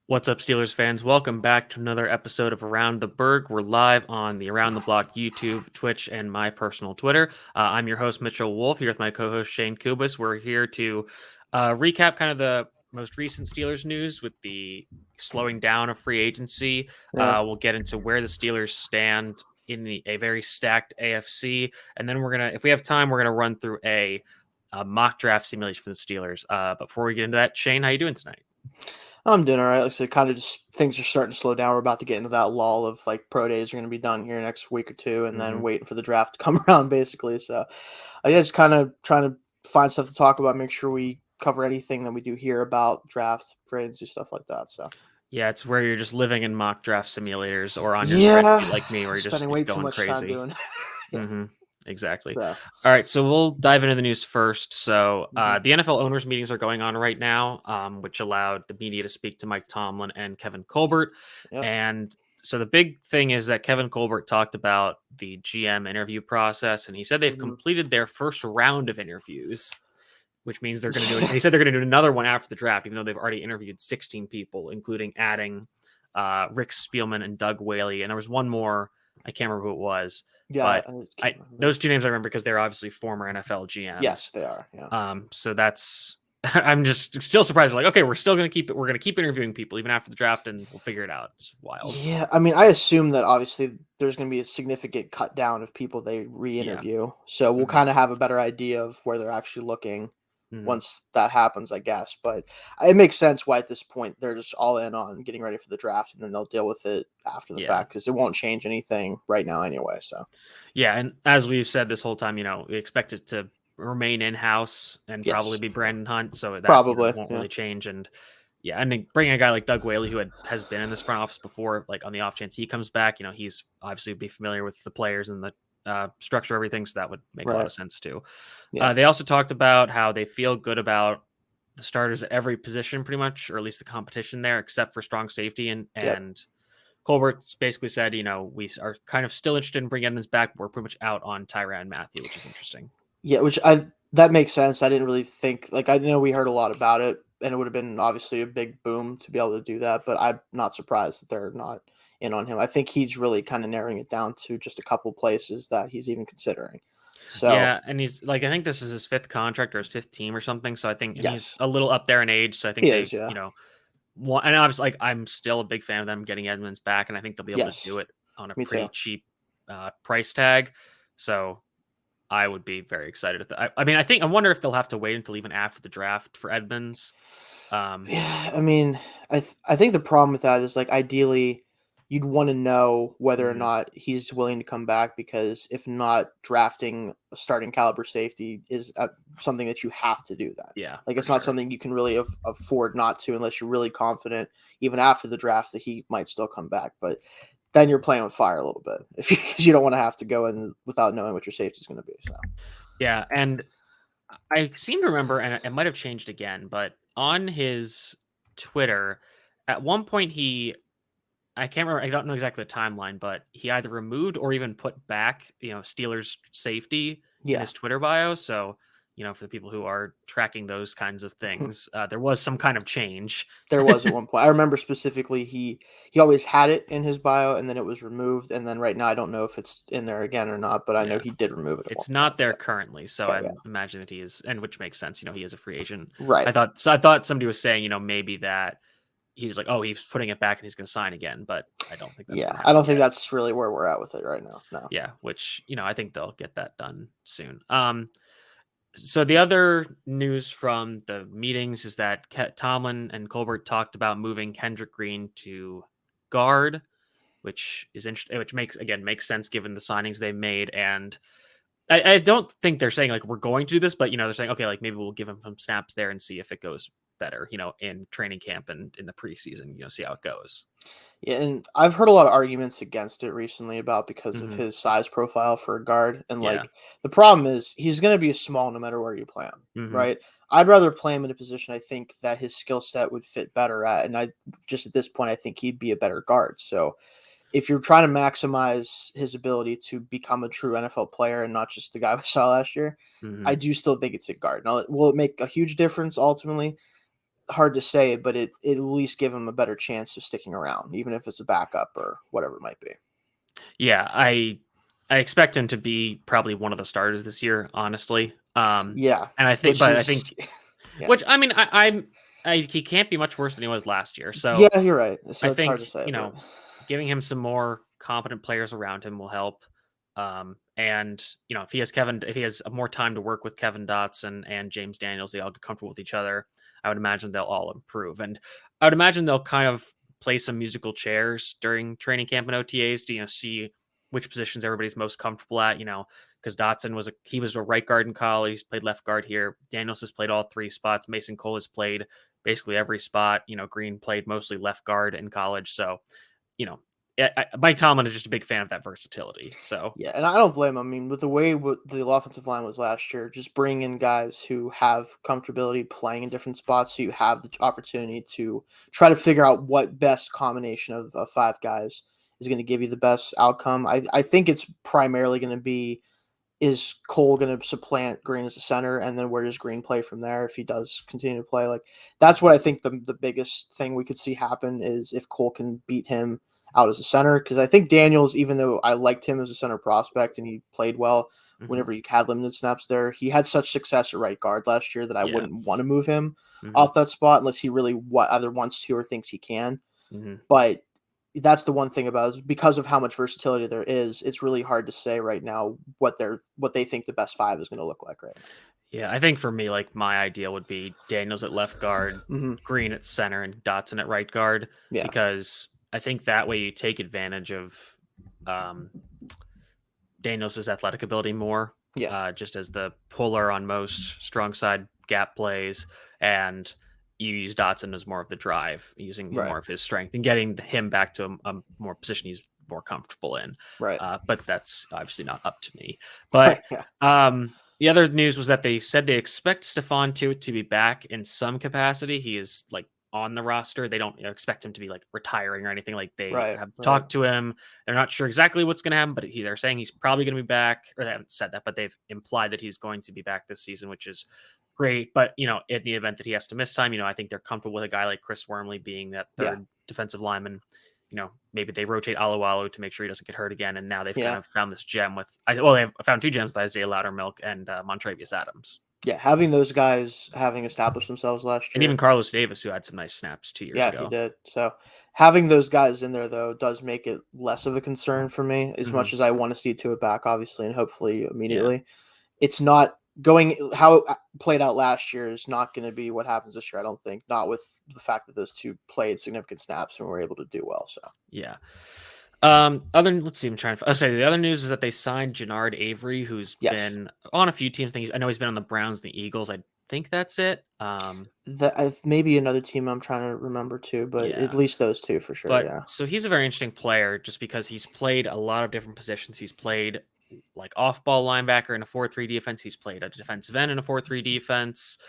What's up, Steelers fans? Welcome back to another episode of Around the Burgh. We're live on the Around the Block YouTube, Twitch, and my personal Twitter. I'm your host, Mitchell Wolf, here with my co-host, Shane Kubis. We're here to recap kind of the most recent Steelers news with the slowing down of free agency. Yeah. We'll get into where the Steelers stand in a very stacked AFC. And then if we have time, we're going to run through a mock draft simulation for the Steelers. Before we get into that, Shane, how you doing tonight? I'm doing all right. Like I said, kind of just things are starting to slow down. We're about to get into that lull of like pro days are going to be done here next week or two, and then waiting for the draft to come around, basically. So, I guess kind of trying to find stuff to talk about, make sure we cover anything that we do hear about drafts, free agency, stuff like that. So, Yeah, it's where you're just living in mock draft simulators or on your yeah, spreadsheet like me, where you're just spending way too going much time crazy. doing. Yeah. Exactly. So, All right, so we'll dive into the news first. So the NFL owners' meetings are going on right now, which allowed the media to speak to Mike Tomlin and Kevin Colbert. Yep. And so the big thing is that Kevin Colbert talked about the GM interview process, and he said they've completed their first round of interviews, which means they're going to do it. He said they're going to do another one after the draft, even though they've already interviewed 16 people, including adding Rick Spielman and Doug Whaley. And there was one more. I can't remember who it was. yeah, But those two names I remember because they're obviously former NFL GMs. yes, they are. Yeah. So that's I'm just still surprised. Like, okay, we're still going to keep it. We're going to keep interviewing people even after the draft, and we'll figure it out. It's wild. Yeah, I mean, I assume that obviously there's going to be a significant cut down of people they re-interview, so we'll kind of have a better idea of where they're actually looking once that happens, I guess. But it makes sense why at this point they're just all in on getting ready for the draft, and then they'll deal with it after the fact because it won't change anything right now anyway. So yeah, and as we've said this whole time, we expect it to remain in-house and probably be Brandon Hunt, so that probably won't really change. And yeah, and then bringing a guy like Doug Whaley, who has been in this front office before, like on the off chance he comes back, he's obviously be familiar with the players and the structure, everything, so that would make a lot of sense too. They also talked about how they feel good about the starters at every position, pretty much, or at least the competition there, except for strong safety. And Colbert basically said, we are kind of still interested in bringing Edmonds back, but we're pretty much out on Tyrann Mathieu, which is interesting. Yeah, that makes sense. I didn't really think, like, I know we heard a lot about it, and it would have been obviously a big boom to be able to do that, but I'm not surprised that they're not in on him. I think he's really kind of narrowing it down to just a couple places that he's even considering. So yeah, and he's like, I think this is his fifth contract or his fifth team or something. So I think he's a little up there in age. So I think and obviously, like, I'm still a big fan of them getting Edmonds back, and I think they'll be able to do it on a pretty cheap price tag. So I would be very excited at that. I wonder if they'll have to wait until even after the draft for Edmonds. Yeah, I mean, I think the problem with that is, like, ideally you'd want to know whether or not he's willing to come back, because if not, drafting a starting caliber safety is something that you have to do that. Yeah, like it's not something you can really afford not to, unless you're really confident even after the draft that he might still come back. But then you're playing with fire a little bit because you don't want to have to go in without knowing what your safety is going to be. So yeah, and I seem to remember, and it might have changed again, but on his Twitter, at one point I can't remember, I don't know exactly the timeline, but he either removed or even put back, Steelers safety in his Twitter bio. So, for the people who are tracking those kinds of things, there was some kind of change. There was at one point. I remember specifically he always had it in his bio, and then it was removed. And then right now, I don't know if it's in there again or not, but I know he did remove it. It's not there currently, so I imagine that he is, and which makes sense. He is a free agent, right? I thought somebody was saying, maybe that he's like, oh, he's putting it back and he's going to sign again, but I don't think that's I don't think that's really where we're at with it right now. No. Yeah, which, I think they'll get that done soon. So the other news from the meetings is that Tomlin and Colbert talked about moving Kendrick Green to guard, which is interesting, which makes sense given the signings they made. And I don't think they're saying like we're going to do this, but they're saying, okay, like maybe we'll give him some snaps there and see if it goes better, in training camp and in the preseason, see how it goes. Yeah, and I've heard a lot of arguments against it recently because of his size profile for a guard. And like the problem is he's going to be small no matter where you play him, right? I'd rather play him in a position I think that his skill set would fit better at. And at this point, I think he'd be a better guard. So if you're trying to maximize his ability to become a true NFL player and not just the guy we saw last year, I do still think it's a guard. Now, will it make a huge difference ultimately? hard to say, but it at least give him a better chance of sticking around, even if it's a backup or whatever it might be. Yeah, I expect him to be probably one of the starters this year, honestly. Yeah, and I think, yeah. which I mean, he can't be much worse than he was last year. So Yeah, you're right. So I it's hard think, to say, but giving him some more competent players around him will help. And if he has more time to work with Kevin Dotson and James Daniels, they all get comfortable with each other. I would imagine they'll all improve, and I would imagine they'll kind of play some musical chairs during training camp and OTAs to see which positions everybody's most comfortable at. Because Dotson was a right guard in college. He's played left guard here. Daniels has played all three spots. Mason Cole has played basically every spot. Green played mostly left guard in college. So, Mike Tomlin is just a big fan of that versatility. So yeah, and I don't blame him. I mean, with the way the offensive line was last year, just bring in guys who have comfortability playing in different spots, so you have the opportunity to try to figure out what best combination of five guys is going to give you the best outcome. I think it's primarily going to be, is Cole going to supplant Green as a center, and then where does Green play from there if he does continue to play? Like, that's what I think the biggest thing we could see happen is if Cole can beat him out as a center, because I think Daniels, even though I liked him as a center prospect and he played well whenever you had limited snaps there, he had such success at right guard last year that I wouldn't want to move him off that spot unless he really either wants to or thinks he can. But that's the one thing about it, because of how much versatility there is, it's really hard to say right now what they think the best five is going to look like right now. Yeah, I think for me, like, my ideal would be Daniels at left guard, Green at center, and Dotson at right guard. Yeah. Because I think that way you take advantage of Daniels' athletic ability more. Yeah. Just as the puller on most strong side gap plays, and you use Dotson as more of the drive, using more of his strength and getting him back to a more position he's more comfortable in. Right. But that's obviously not up to me. But the other news was that they said they expect Stephon Tuitt to be back in some capacity. He is like on the roster. They don't expect him to be like retiring or anything. Like, they have talked to him. They're not sure exactly what's going to happen, but they're saying he's probably going to be back, or they haven't said that, but they've implied that he's going to be back this season, which is great. But, in the event that he has to miss time, I think they're comfortable with a guy like Chris Wormley being that third defensive lineman. Maybe they rotate Alualu to make sure he doesn't get hurt again. And now they've kind of found this gem they've found two gems with Isaiah Loudermilk and Montravius Adams. Yeah, having those guys having established themselves last year. And even Carlos Davis, who had some nice snaps 2 years ago. Yeah, he did. So having those guys in there, though, does make it less of a concern for me, as much as I want to see Tuitt back, obviously, and hopefully immediately. Yeah. It's not going – how it played out last year is not going to be what happens this year, I don't think, not with the fact that those two played significant snaps and were able to do well. So yeah. Let's see. The other news is that they signed Jannard Avery, who's been on a few teams. I know he's been on the Browns, the Eagles. I think that's it. Maybe another team I'm trying to remember too, but at least those two for sure. But so he's a very interesting player, just because he's played a lot of different positions. He's played like off-ball linebacker in a 4-3 defense. He's played a defensive end in a 4-3 defense.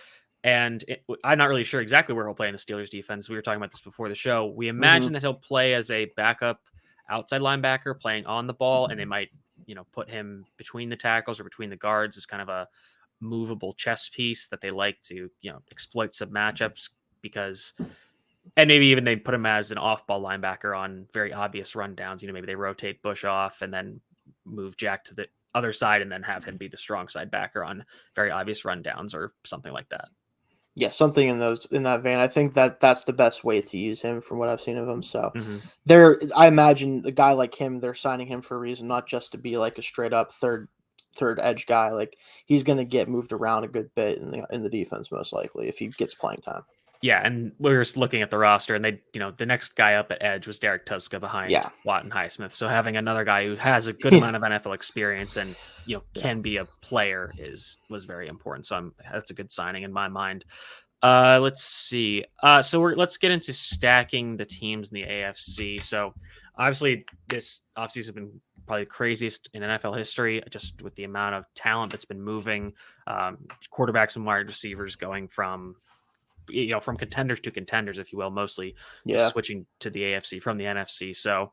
And I'm not really sure exactly where he'll play in the Steelers defense. We were talking about this before the show. We imagine that he'll play as a backup outside linebacker playing on the ball, and they might, put him between the tackles or between the guards as kind of a movable chess piece that they like to, exploit some matchups and maybe even they put him as an off-ball linebacker on very obvious rundowns. Maybe they rotate Bush off and then move Jack to the other side and then have him be the strong side backer on very obvious rundowns or something like that. Yeah, something in that vein. I think that's the best way to use him from what I've seen of him. So I imagine a guy like him, they're signing him for a reason, not just to be like a straight up third edge guy. Like, he's going to get moved around a good bit in the defense, most likely, if he gets playing time. Yeah, and we were just looking at the roster, and they, the next guy up at edge was Derek Tuska behind Watt and Highsmith. So having another guy who has a good amount of NFL experience and can be a player was very important. So that's a good signing in my mind. Let's see. Let's get into stacking the teams in the AFC. So obviously this offseason has been probably the craziest in NFL history, just with the amount of talent that's been moving, quarterbacks and wide receivers going from contenders to contenders, if you will, mostly just switching to the AFC from the NFC. So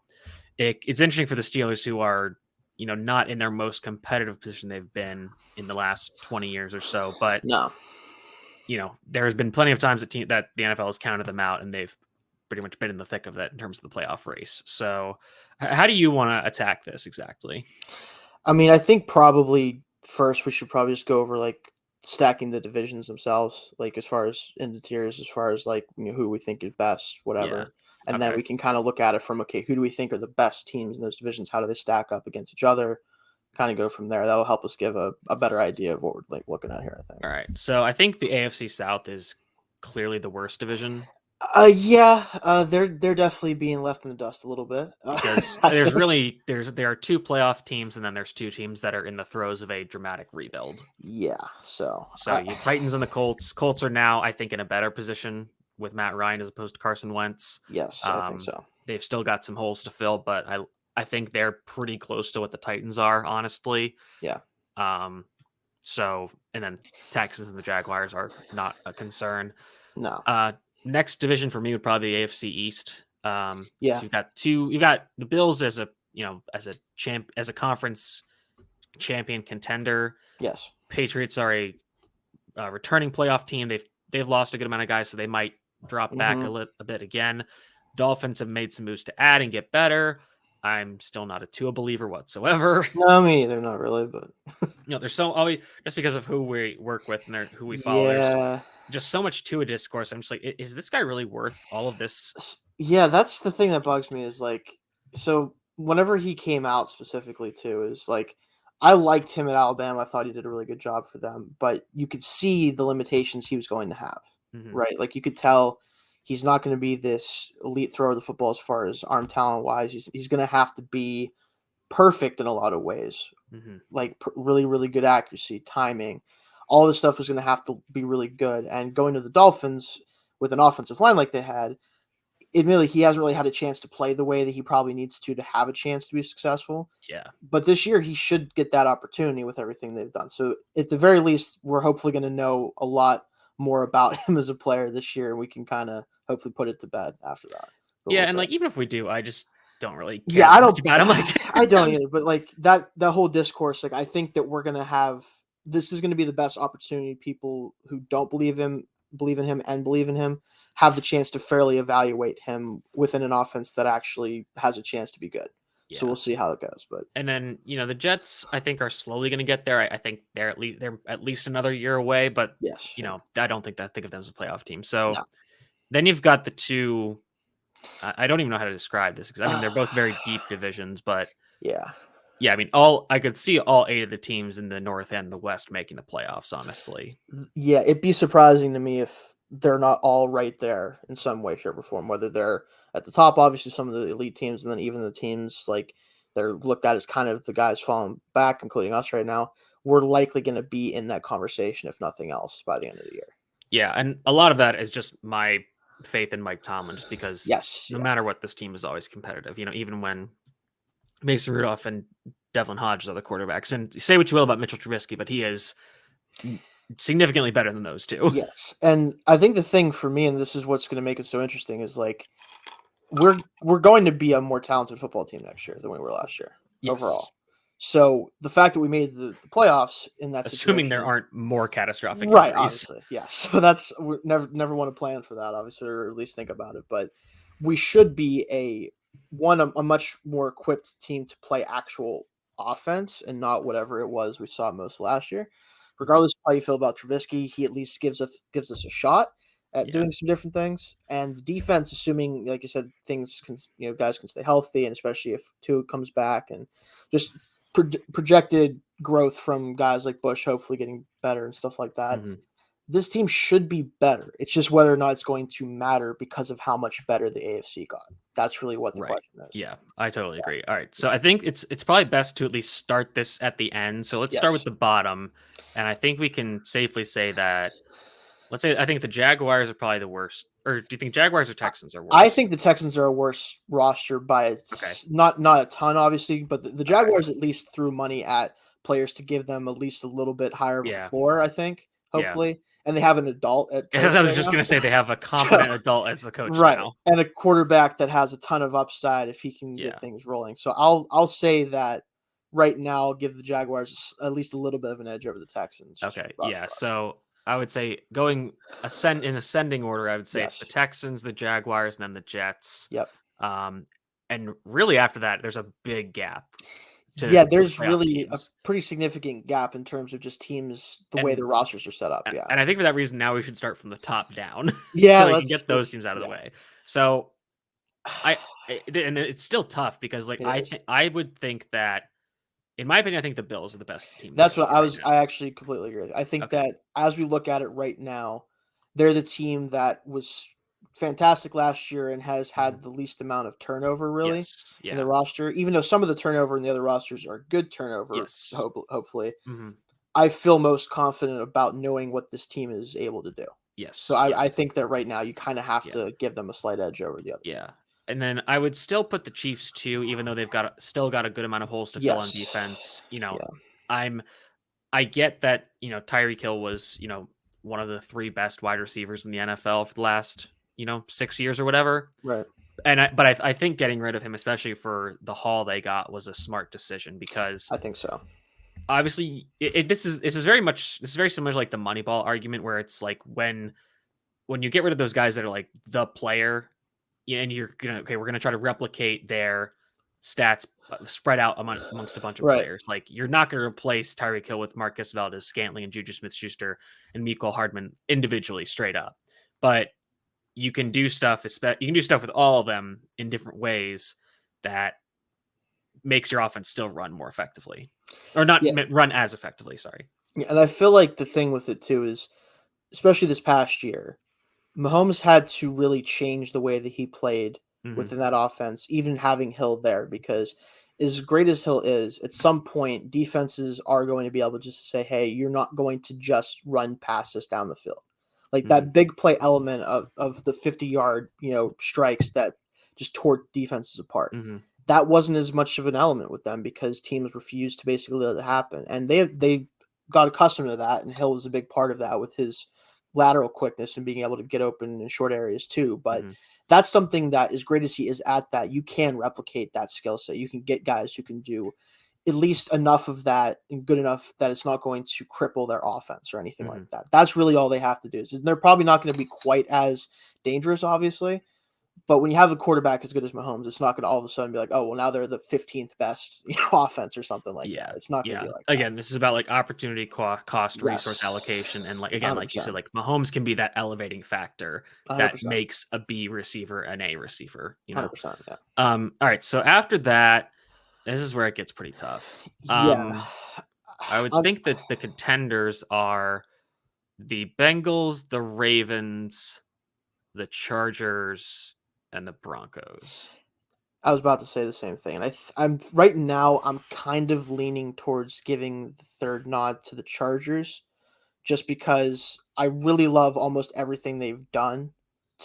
it's interesting for the Steelers, who are, not in their most competitive position they've been in the last 20 years or so, but there's been plenty of times that the NFL has counted them out, and they've pretty much been in the thick of that in terms of the playoff race. So how do you want to attack this exactly? I mean, I think probably first we should probably just go over like stacking the divisions themselves, like as far as in the tiers, as far as like who we think is best, whatever. Yeah. And then we can kind of look at it from, okay, who do we think are the best teams in those divisions? How do they stack up against each other? Kind of go from there. That'll help us give a better idea of what we're like looking at here, I think. All right. So I think the AFC South is clearly the worst division. They're definitely being left in the dust a little bit. Because there are 2 playoff teams, and then there's 2 teams that are in the throes of a dramatic rebuild. Yeah. So you Titans and the Colts. Colts are now, I think, in a better position with Matt Ryan as opposed to Carson Wentz. Yes, I think so. They've still got some holes to fill, but I think they're pretty close to what the Titans are, honestly. Yeah. So, and then Texans and the Jaguars are not a concern. No. Next division for me would probably be AFC East. Yeah. So you've got the Bills as a conference champion contender. Yes. Patriots are a returning playoff team. They've lost a good amount of guys, so they might drop back a bit again. Dolphins have made some moves to add and get better. I'm still not a Tua believer whatsoever. No, me either, not really, but there's always just because of who we work with and who we follow. Yeah. Just so much Tua discourse. I'm just like, is this guy really worth all of this? Yeah, that's the thing that bugs me is like, so whenever he came out specifically too, is like, I liked him at Alabama. I thought he did a really good job for them, but you could see the limitations he was going to have, right? Like you could tell he's not going to be this elite thrower of the football as far as arm talent wise. He's going to have to be perfect in a lot of ways, like really, really good accuracy, timing. All this stuff was going to have to be really good. And going to the Dolphins with an offensive line like they had, admittedly, he hasn't really had a chance to play the way that he probably needs to have a chance to be successful. Yeah. But this year, he should get that opportunity with everything they've done. So at the very least, we're hopefully going to know a lot more about him as a player this year, and we can kind of hopefully put it to bed after that. But and like even if we do, I just don't really care. Yeah, I don't. About him. Like I don't either. But like that whole discourse, like I think that we're going to have. This is going to be the best opportunity. People who don't believe in him and believe in him have the chance to fairly evaluate him within an offense that actually has a chance to be good. Yeah. So we'll see how it goes. But and then the Jets, I think, are slowly going to get there. I think they're at least another year away. But yes, I don't think of them as a playoff team. So then you've got the 2. I don't even know how to describe this because I mean they're both very deep divisions, but yeah, I mean, I could see all 8 of the teams in the North and the West making the playoffs, honestly. Yeah, it'd be surprising to me if they're not all right there in some way, shape, or form, whether they're at the top, obviously some of the elite teams, and then even the teams like they're looked at as kind of the guys falling back, including us right now, we're likely going to be in that conversation, if nothing else, by the end of the year. Yeah, and a lot of that is just my faith in Mike Tomlin, just because no matter what, this team is always competitive. Even when Mason Rudolph and Devlin Hodges are the quarterbacks. And say what you will about Mitchell Trubisky, but he is significantly better than those 2. Yes. And I think the thing for me, and this is what's going to make it so interesting, is like we're going to be a more talented football team next year than we were last year overall. So the fact that we made the playoffs in that assuming there aren't more catastrophic injuries. Obviously. Yes. So we never want to plan for that, obviously, or at least think about it. But we should be a much more equipped team to play actual offense and not whatever it was we saw most last year. Regardless of how you feel about Trubisky, he at least gives us a shot at doing some different things. And the defense, assuming, like you said, things can, guys can stay healthy, and especially if Tua comes back, and just projected growth from guys like Bush, hopefully getting better and stuff like that. This team should be better. It's just whether or not it's going to matter because of how much better the AFC got. That's really what the question is. Yeah, I totally agree. All right, so I think it's probably best to at least start this at the end. So let's start with the bottom, and I think we can safely say that. Let's say I think the Jaguars are probably the worst. Or do you think Jaguars or Texans are worse? I think the Texans are a worse roster by not a ton, obviously, but the Jaguars at least threw money at players to give them at least a little bit higher of a floor, I think, hopefully. Yeah. And they have an adult at coach. I was just going to say they have a competent adult as the coach now. And a quarterback that has a ton of upside if he can get things rolling. So I'll say that right now, I'll give the Jaguars at least a little bit of an edge over the Texans. Okay, yeah. So I would say going in ascending order, I would say it's the Texans, the Jaguars, and then the Jets. Yep. And really after that, there's a big gap. There's really a pretty significant gap in terms of just teams, the way the rosters are set up. Yeah. And I think for that reason, now we should start from the top down. Yeah. So we can get those teams out of the way. So and it's still tough because like I would think that, in my opinion, I think the Bills are the best team. That's what I actually completely agree with. I think that as we look at it right now, they're the team that was fantastic last year and has had the least amount of turnover really in the roster. Even though some of the turnover in the other rosters are good turnover, hopefully. I feel most confident about knowing what this team is able to do. Yes. So I think that right now you kind of have to give them a slight edge over the other. Yeah. And then I would still put the Chiefs too, even though they've still got a good amount of holes to fill on defense. I get that, Tyreek Hill was, one of the 3 best wide receivers in the NFL for the last, 6 years or whatever. Right. But I think getting rid of him, especially for the haul they got, was a smart decision because I think so. Obviously, this is very similar to like the Moneyball argument, where it's like when you get rid of those guys that are like the player, and we're gonna try to replicate their stats spread out amongst a bunch of players. Like, you're not gonna replace Tyreek Hill with Marcus Valdez-Scantling and Juju Smith-Schuster and Mecole Hardman individually, straight up. But you can do stuff. You can do stuff with all of them in different ways that makes your offense still run more effectively, or not run as effectively. Sorry. Yeah, and I feel like the thing with it too is, especially this past year, Mahomes had to really change the way that he played within that offense, even having Hill there, because as great as Hill is, at some point, defenses are going to be able just to say, hey, you're not going to just run passes down the field. Like that big play element of the 50-yard, strikes that just tore defenses apart. That wasn't as much of an element with them because teams refused to basically let it happen. And they got accustomed to that, and Hill was a big part of that with his lateral quickness and being able to get open in short areas too. But that's something that, as great as he is at that, you can replicate that skill set. You can get guys who can do at least enough of that and good enough that it's not going to cripple their offense or anything like that. That's really all they have to do. So they're probably not going to be quite as dangerous, obviously. But when you have a quarterback as good as Mahomes, it's not going to all of a sudden be like, oh, well, now they're the 15th best offense or something like that. It's not going to be like that. Again, this is about like opportunity cost, resource allocation. And like, again, 100%. Like you said, like Mahomes can be that elevating factor that 100%. Makes a B receiver an A receiver. 100%, yeah. All right. So after that, this is where it gets pretty tough. I would think that the contenders are the Bengals, the Ravens, the Chargers, and the Broncos. I was about to say the same thing. And I'm right now, I'm kind of leaning towards giving the third nod to the Chargers, just because I really love almost everything they've done,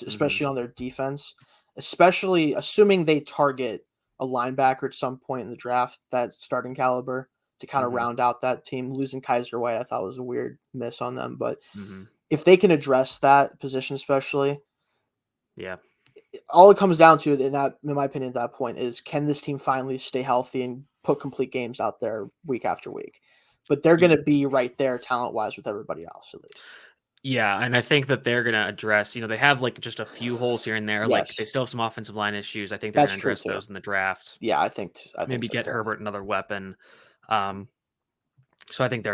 especially on their defense, especially assuming they target a linebacker at some point in the draft, that starting caliber, to kind of round out that team. Losing Kaiser White, I thought was a weird miss on them. But if they can address that position, especially, all it comes down to, in my opinion, at that point, is can this team finally stay healthy and put complete games out there week after week? But they're going to be right there talent-wise with everybody else, at least. Yeah, and I think that they're going to address, they have like just a few holes here and there. Yes. Like they still have some offensive line issues. I think they're going to address those in the draft. Yeah, I think maybe so get too. Herbert another weapon. So I think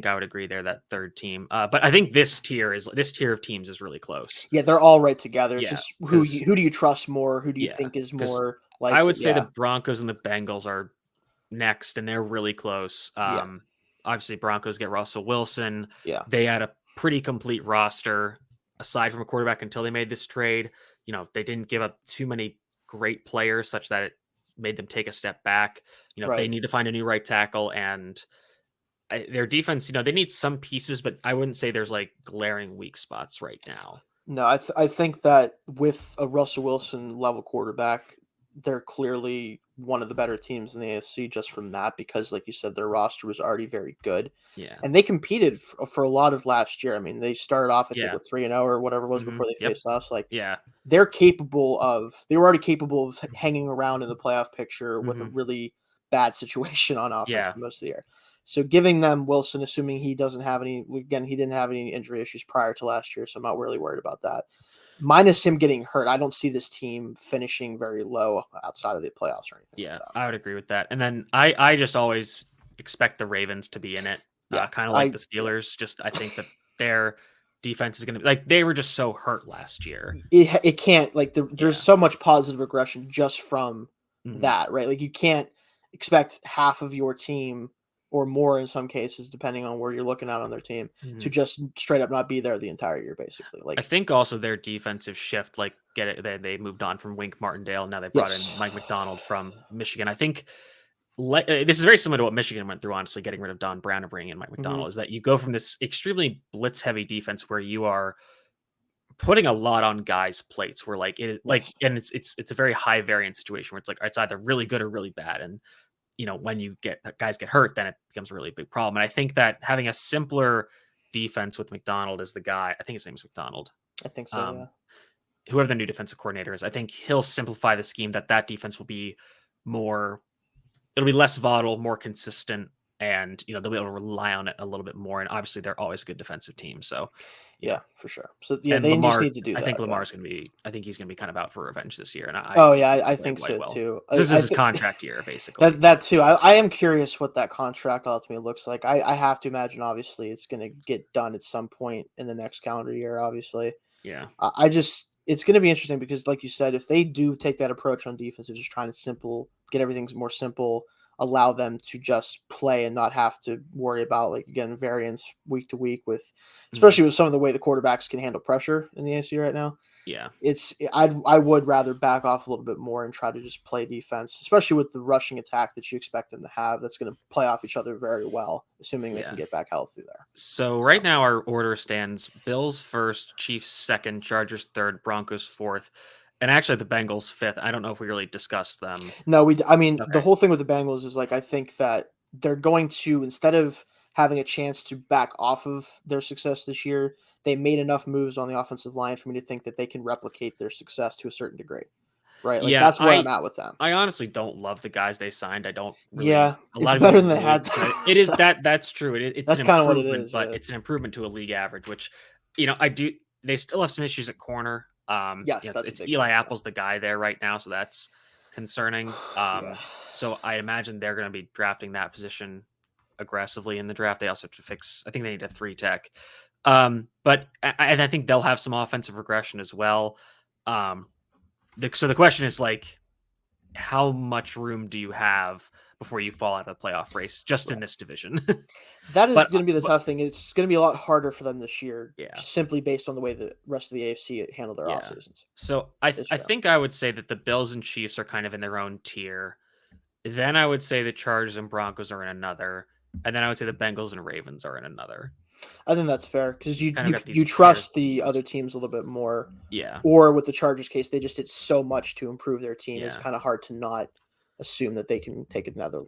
I would agree there, that third team. But I think this tier of teams is really close. Yeah, they're all right together. It's just who do you trust more? Who do you think is more like? I would say the Broncos and the Bengals are next, and they're really close. Obviously, Broncos get Russell Wilson. Yeah, they had a pretty complete roster aside from a quarterback until they made this trade. They didn't give up too many great players such that it made them take a step back. They need to find a new right tackle, and their defense, they need some pieces, but I wouldn't say there's like glaring weak spots right now. No, I think that with a Russell Wilson level quarterback, they're clearly one of the better teams in the AFC just from that, because like you said, their roster was already very good. Yeah. And they competed for a lot of last year. I mean, they started off, I think, with 3-0 or whatever it was before they faced us. Like, they were already capable of hanging around in the playoff picture with a really bad situation on offense for most of the year. So giving them Wilson, assuming he doesn't have any, again, he didn't have any injury issues prior to last year, so I'm not really worried about that. Minus him getting hurt, I don't see this team finishing very low outside of the playoffs or anything. Yeah, like that. I would agree with that. And then I just always expect the Ravens to be in it. Yeah, kind of like the Steelers. Just I think that their defense is going to be like they were just so hurt last year. It can't there's so much positive regression just from that, right? Like you can't expect half of your team or more in some cases, depending on where you're looking at on their team, to just straight up not be there the entire year, basically. Like I think also their defensive shift, like they moved on from Wink Martindale. Now they brought in Mike McDonald from Michigan. I think this is very similar to what Michigan went through, honestly, getting rid of Don Brown and bringing in Mike McDonald, is that you go from this extremely blitz heavy defense where you are putting a lot on guys' plates where and it's a very high variance situation where it's like it's either really good or really bad. And when you guys get hurt, then it becomes a really big problem. And I think that having a simpler defense with McDonald as the guy, I think his name is McDonald. I think so. Yeah. Whoever the new defensive coordinator is, I think he'll simplify the scheme that defense will be more. It'll be less volatile, more consistent, and they'll be able to rely on it a little bit more. And obviously, they're always a good defensive team. So, yeah, for sure. So they Lamar, just need to do that. I think Lamar's going to be. I think he's going to be kind of out for revenge this year. And I think so too. This is his contract year, basically. That too. I am curious what that contract ultimately looks like. I have to imagine, obviously, it's going to get done at some point in the next calendar year. Obviously, yeah. It's going to be interesting because, like you said, if they do take that approach on defense of just trying to get everything more simple, allow them to just play and not have to worry about variance week to week especially with some of the way the quarterbacks can handle pressure in the AFC right now. Yeah, I would rather back off a little bit more and try to just play defense, especially with the rushing attack that you expect them to have. That's going to play off each other very well, assuming they can get back healthy there. So right now our order stands: Bills first, Chiefs second, Chargers third, Broncos fourth. And actually, the Bengals fifth. I don't know if we really discussed them. No, the whole thing with the Bengals is I think that they're going to, instead of having a chance to back off of their success this year, they made enough moves on the offensive line for me to think that they can replicate their success to a certain degree. Right? That's where I'm at with them. I honestly don't love the guys they signed. I don't. Really, it's better than they had to. It is that's true. That's kind of what it is, but it's an improvement to a league average, which I do. They still have some issues at corner. It's Eli Apple's the guy there right now, so that's concerning. So I imagine they're going to be drafting that position aggressively in the draft. They also have to fix. I think they need a 3 tech, but I think they'll have some offensive regression as well. So the question is how much room do you have before you fall out of the playoff race just in this division? That is going to be the tough thing. It's going to be a lot harder for them this year, simply based on the way the rest of the AFC handled their off seasons. So I think I would say that the Bills and Chiefs are kind of in their own tier. Then I would say the Chargers and Broncos are in another, and then I would say the Bengals and Ravens are in another. I think that's fair because you trust the other teams a little bit more. Yeah. Or with the Chargers case, they just did so much to improve their team. It's kind of hard to not assume that they can take another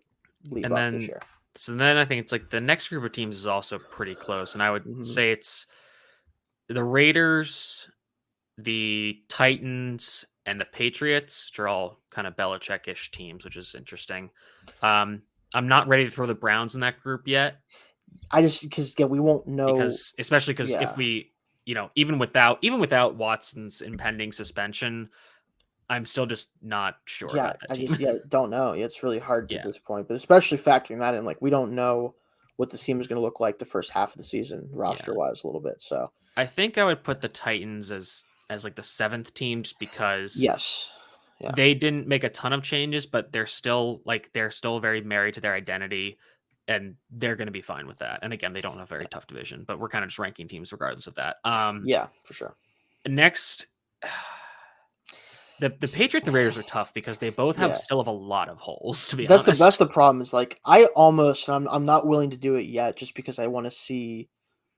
leap up this year. So then I think it's the next group of teams is also pretty close. And I would say it's the Raiders, the Titans, and the Patriots, which are all kind of Belichick-ish teams, which is interesting. I'm not ready to throw the Browns in that group yet. Because we won't know. Especially because if we, even without Watson's impending suspension, I'm still just not sure about that team. Don't know. It's really hard at this point, but especially factoring that in, we don't know what the team is going to look like the first half of the season roster wise a little bit. So I think I would put the Titans as the 7th team just because they didn't make a ton of changes, but they're still very married to their identity. And they're going to be fine with that. And again, they don't have a very tough division, but we're kind of just ranking teams regardless of that. For sure. Next, the Patriots and Raiders are tough because they both still have a lot of holes, to be honest. That's the problem is I'm not willing to do it yet just because I want to see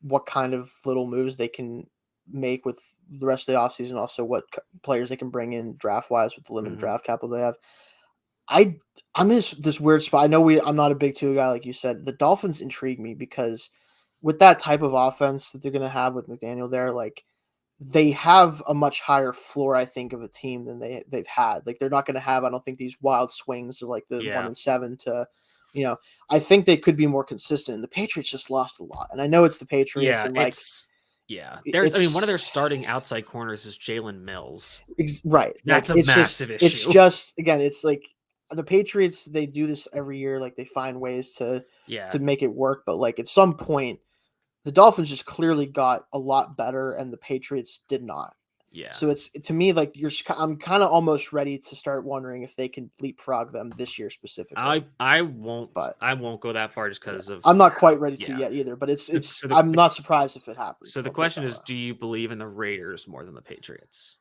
what kind of little moves they can make with the rest of the offseason. Also what players they can bring in draft wise with the limited draft capital they have. I'm in this weird spot. I know I'm not a big Tua guy, like you said. The Dolphins intrigue me because with that type of offense that they're going to have with McDaniel there, they have a much higher floor, I think, of a team than they've had. They're not going to have, I don't think, these wild swings of the 1-7 to I think they could be more consistent. The Patriots just lost a lot, and I know it's the Patriots, and there's one of their starting outside corners is Jalen Mills. Right. That's a massive issue. It's just, again, it's like the Patriots, they do this every year. Like, they find ways to make it work. But, like, at some point, the Dolphins just clearly got a lot better, and the Patriots did not. Yeah. So it's, to me, like, I'm kind of almost ready to start wondering if they can leapfrog them this year specifically. I won't go that far just because of. I'm not quite ready to yet either, but I'm not surprised if it happens. So the question is, do you believe in the Raiders more than the Patriots?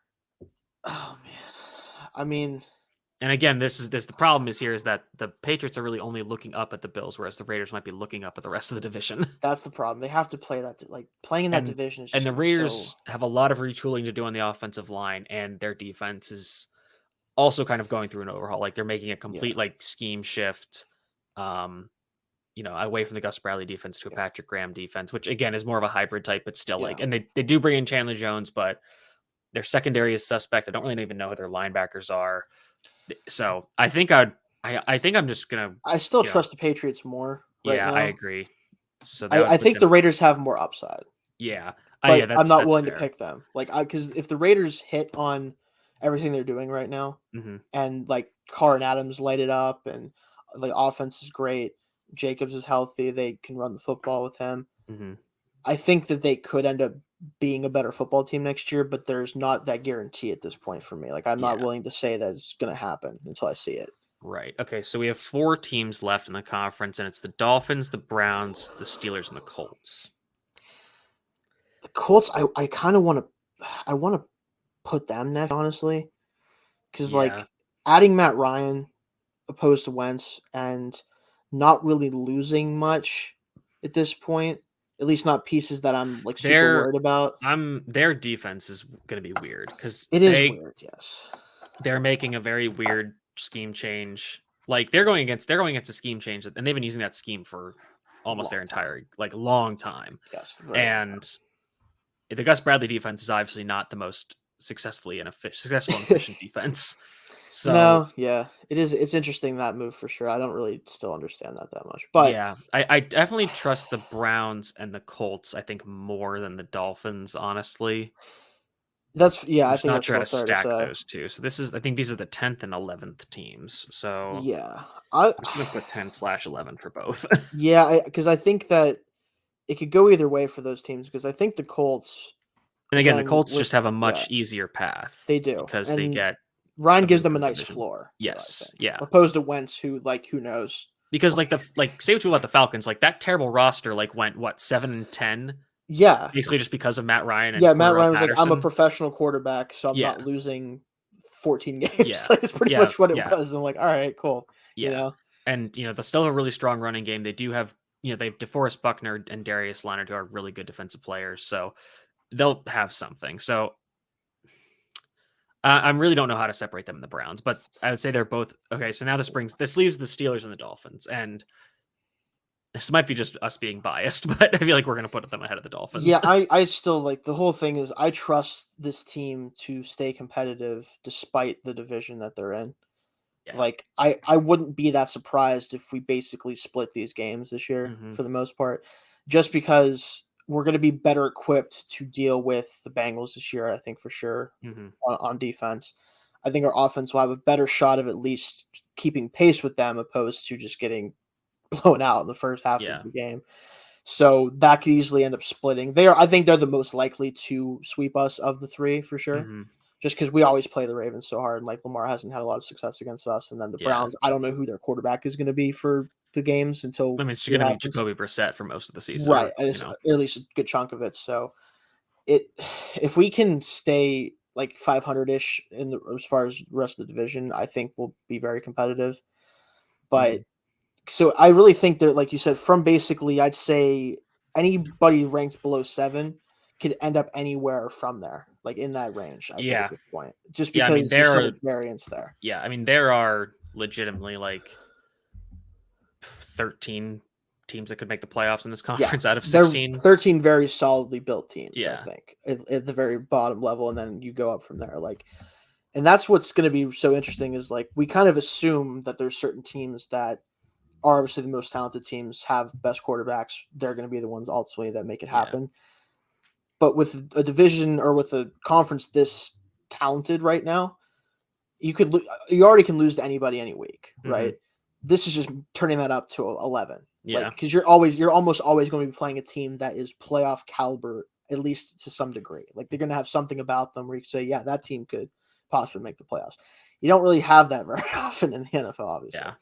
Oh man, I mean, and again, this the problem is that the Patriots are really only looking up at the Bills, whereas the Raiders might be looking up at the rest of the division. That's the problem. They have to play that, like, playing in that division is just, and the Raiders have a lot of retooling to do on the offensive line, and their defense is also kind of going through an overhaul. Like, they're making a complete like scheme shift, away from the Gus Bradley defense to a Patrick Graham defense, which again is more of a hybrid type, but still like, and they do bring in Chandler Jones, but their secondary is suspect. I don't really even know who their linebackers are. So I think I'm just gonna. I still trust the Patriots more. Now. I agree. So I think the Raiders have more upside. Yeah, but I'm not willing to pick them. Like, because if the Raiders hit on everything they're doing right now, and like Carr and Adams light it up, and the offense is great, Jacobs is healthy, they can run the football with him. I think that they could end up being a better football team next year, but there's not that guarantee at this point for me. Like, I'm not willing to say that it's going to happen until I see it. Right. Okay. So we have 4 teams left in the conference, and it's the Dolphins, the Browns, the Steelers, and the Colts. The Colts, I kind of want to put them next, honestly, because like adding Matt Ryan opposed to Wentz and not really losing much at this point. At least not pieces that I'm like super worried about. Their defense is going to be weird because it is weird. Yes, they're making a very weird scheme change. Like, they're going against a scheme change, and they've been using that scheme for almost their entire long time. Yes, and the Gus Bradley defense is obviously not the most successful and efficient defense. So no, it is. It's interesting, that move for sure. I don't really still understand that much, but I definitely trust the Browns and the Colts, I think, more than the Dolphins, honestly. That's I think not that's trying to stack those two. So I think these are the 10th and 11th teams. So I'm just gonna put 10/11 for both. Because I think that it could go either way for those teams. Because I think the Colts, and again, the Colts just have a much easier path. They do, because they get. Ryan gives them a nice floor. Yes, opposed to Wentz, who knows? Because say what you about the Falcons, like that terrible roster, went 7-10. Yeah, basically just because of Matt Ryan. And Matt Ryan was like, I'm a professiontal quarterback, so I'm not losing 14 games. Yeah, that's pretty much what it was. I'm like, all right, cool. And they still have a really strong running game. They do have they have DeForest Buckner and Darius Leonard, who are really good defensive players, so they'll have something. So. I really don't know how to separate them in the Browns, but I would say they're both okay. So now this leaves the Steelers and the Dolphins, and this might be just us being biased, but I feel like we're going to put them ahead of the Dolphins. Yeah, I still the whole thing is I trust this team to stay competitive despite the division that they're in. Yeah. I wouldn't be that surprised if we basically split these games this year for the most part, just because we're going to be better equipped to deal with the Bengals this year, I think, for sure, on defense. I think our offense will have a better shot of at least keeping pace with them, opposed to just getting blown out in the first half of the game. So that could easily end up splitting. I think they're the most likely to sweep us of the 3 for sure, just because we always play the Ravens so hard. And Lamar hasn't had a lot of success against us. And then the Browns, I don't know who their quarterback is going to be for the games until it's going to be Jacoby Brissett for most of the season, right? At least a good chunk of it. So if we can stay 500-ish as far as the rest of the division, I think we'll be very competitive. But so I really think that, like you said, from basically, I'd say anybody ranked below 7 could end up anywhere from there, in that range. I think at this point, just because there's so much variance there. Yeah, there are legitimately 13 teams that could make the playoffs in this conference out of 16. 13 very solidly built teams, I think, at the very bottom level, and then you go up from there. And that's what's going to be so interesting is we kind of assume that there's certain teams that are obviously the most talented teams, have best quarterbacks. They're going to be the ones ultimately that make it happen. Yeah. But with a division or with a conference this talented right now, you already can lose to anybody any week, right? This is just turning that up to 11. Yeah, because you're almost always going to be playing a team that is playoff caliber, at least to some degree. Like, they're going to have something about them where you can say, yeah, that team could possibly make the playoffs. You don't really have that very often in the NFL, obviously. Yeah,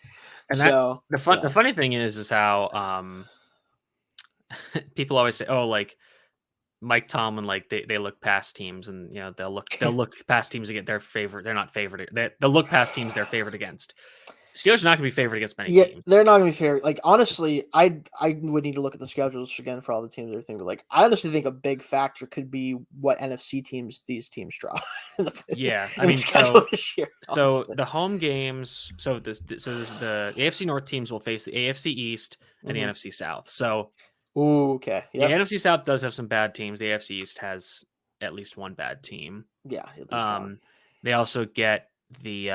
and so the funny thing is how people always say, oh, like Mike Tomlin, like they look past teams, and they'll look past teams to get their favorite. They're not favored. They'll look past teams they're favored against. Steelers are not going to be favored against many teams. They're not going to be favored. Like, honestly, I would need to look at the schedules again for all the teams and everything. But like, I honestly think a big factor could be what NFC teams these teams draw. Yeah, I mean, so the home games. So this is the AFC North teams will face the AFC East and the NFC South. So. Ooh, okay. Yep. The NFC South does have some bad teams. The AFC East has at least one bad team. Yeah, at least one. They also get the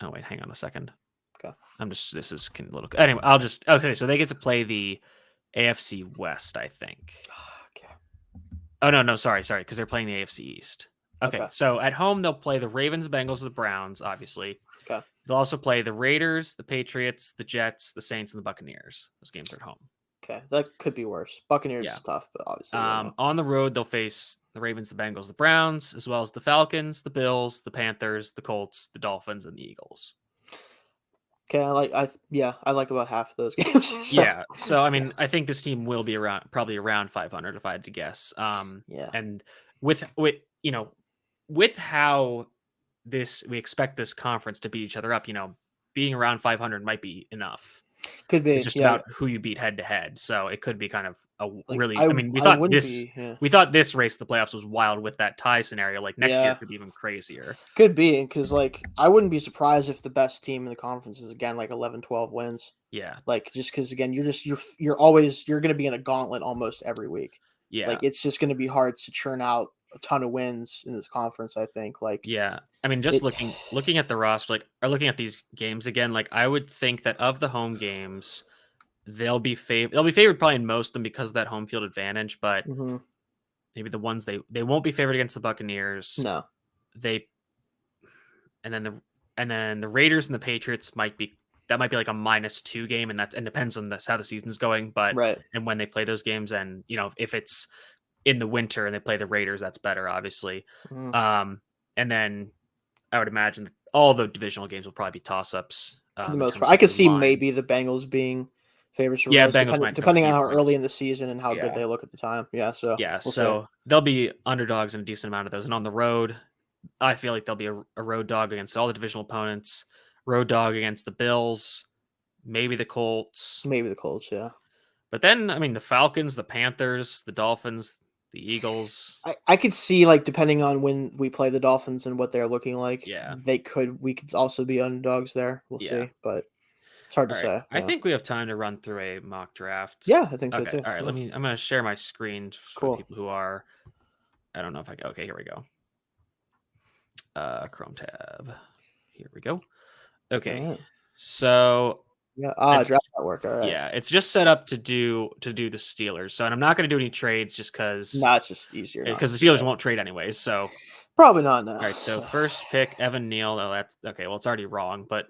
oh wait, hang on a second. Okay. This is a little anyway, so they get to play the AFC West, I think. Okay. Oh no, sorry, because they're playing the AFC East. Okay, so at home they'll play the Ravens, the Bengals, the Browns, obviously. Okay. They'll also play the Raiders, the Patriots, the Jets, the Saints, and the Buccaneers. Those games are at home. Okay, that could be worse. Buccaneers is tough, but obviously. On the road, they'll face the Ravens, the Bengals, the Browns, as well as the Falcons, the Bills, the Panthers, the Colts, the Dolphins, and the Eagles. Okay, I like about half of those games. So. Yeah, so I mean, I think this team will be probably around 500 if I had to guess. Yeah, and with how we expect this conference to beat each other up, being around 500 might be enough. Could be. It's just about who you beat head to head. So it could be kind of we thought this race to the playoffs was wild with that tie scenario. Like next year could be even crazier. Could be, because like I wouldn't be surprised if the best team in the conference is again like 11-12 wins. Yeah. Like, just because again you're going to be in a gauntlet almost every week. Yeah. Like, it's just going to be hard to churn out a ton of wins in this conference, I think. Like, yeah, I mean, just looking at the roster, or looking at these games again, like I would think that of the home games, they'll be favored probably in most of them because of that home field advantage, but maybe the ones they won't be favored against the Buccaneers. No, and then the Raiders and the Patriots might be like a -2 game, and depends on how the season's going, but and when they play those games, and if it's in the winter and they play the Raiders, that's better, obviously. And then I would imagine that all the divisional games will probably be toss-ups. For the most part. I could see maybe the Bengals being favorites for Bengals depending on how early in the season and how good they look at the time. Yeah, so so they'll be underdogs in a decent amount of those. And on the road, I feel like they'll be a road dog against all the divisional opponents, road dog against the Bills, maybe the Colts. Yeah. But then, I mean, the Falcons, the Panthers, the Dolphins, the Eagles. I could see, like, depending on when we play the Dolphins and what they're looking like, we could also be underdogs there. We'll see, but it's hard to say. I think we have time to run through a mock draft. Yeah, I think so too. All right, I'm going to share my screen for people who are, I don't know if I can. Okay, here we go. Chrome tab. Here we go. Okay, so draft network. All right. Yeah, it's just set up to do the Steelers. So, and I'm not going to do any trades just because. No, it's just easier. Because the Steelers won't trade anyways. So probably not. No. All right. So first pick Evan Neal. Oh, that's okay. Well, it's already wrong, but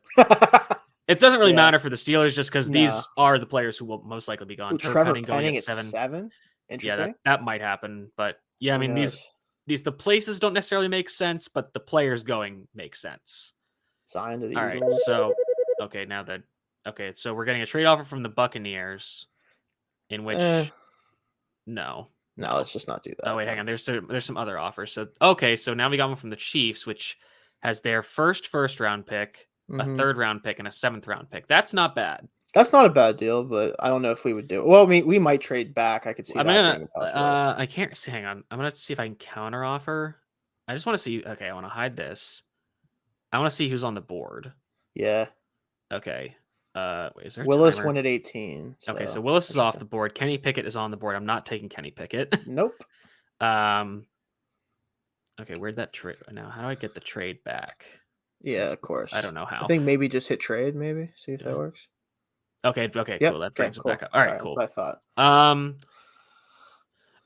it doesn't really matter for the Steelers just because these are the players who will most likely be gone. Trevor Penning going at 7. Interesting. Yeah, that might happen, but yeah, I mean these the places don't necessarily make sense, but the players going make sense. Signed to the All Eagles. Right. So so we're getting a trade offer from the Buccaneers, in which no, let's just not do that. Oh wait, hang on. There's some other offers. So so now we got one from the Chiefs, which has their first round pick, a 3rd round pick, and a 7th round pick. That's not bad. That's not a bad deal, but I don't know if we would do it. Well, I mean, we might trade back. I could see. I can't see. Hang on. I'm gonna see if I can counter offer. I just want to see. Okay, I want to hide this. I want to see who's on the board. Yeah. Okay. Wait, is there Willis went at 18. So okay, so Willis is off the board. Kenny Pickett is on the board. I'm not taking Kenny Pickett. Nope. Okay, where'd that trade? Now, how do I get the trade back? Yeah, of course. I don't know how. I think maybe just hit trade, maybe see if that works. Okay, Yep. cool. That brings it back up. All right, cool. That's what I thought.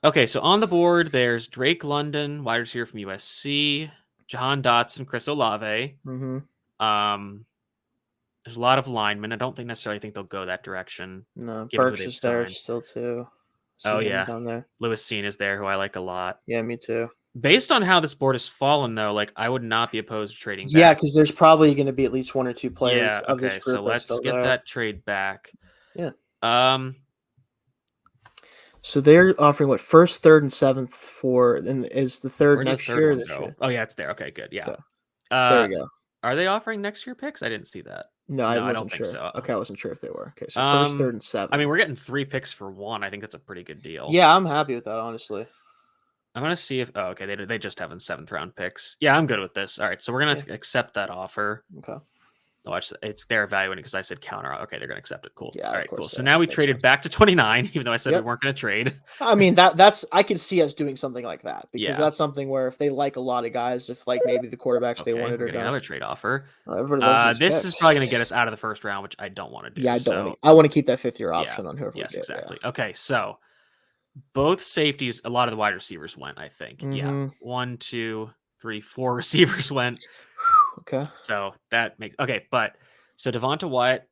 Okay, so on the board, there's Drake London, wide receiver from USC, Jahan Dotson, Chris Olave. There's a lot of linemen. I don't necessarily think they'll go that direction. No, Burks is there still too. Down there. Lewis Cine is there, who I like a lot. Yeah, me too. Based on how this board has fallen, though, like I would not be opposed to trading back. Yeah, because there's probably going to be at least 1 or 2 players of this group. So let's get that trade back. Yeah. So they're offering what, 1st, 3rd, and 7th for, and is the 3rd next year or this year? Oh yeah, it's there. Okay, good. Yeah. There you go. Are they offering next year picks? I didn't see that. No, I wasn't sure. So. Okay, I wasn't sure if they were. Okay, so 1st, 3rd, and 7th. I mean, we're getting 3 picks for 1. I think that's a pretty good deal. Yeah, I'm happy with that, honestly. I'm gonna see if. Oh, okay. They just have 7th round picks. Yeah, I'm good with this. All right, so we're gonna accept that offer. Okay. Watch, it's their evaluating because I said counter. Okay, they're gonna accept it. Cool. Yeah. All right, cool. So now we traded back to 29, even though I said we weren't gonna trade. I mean, that's I could see us doing something like that because that's something where if they like a lot of guys, if like maybe the quarterbacks they wanted or another trade offer. Everybody loves this is probably gonna get us out of the 1st round, which I don't want to do. Yeah, I want to keep that 5th year option on whoever. Yes, exactly. Yeah. Okay, so. Both safeties, a lot of the wide receivers went, I think. Yeah. 1, 2, 3, 4 receivers went. Okay. So that makes but so Devonta Wyatt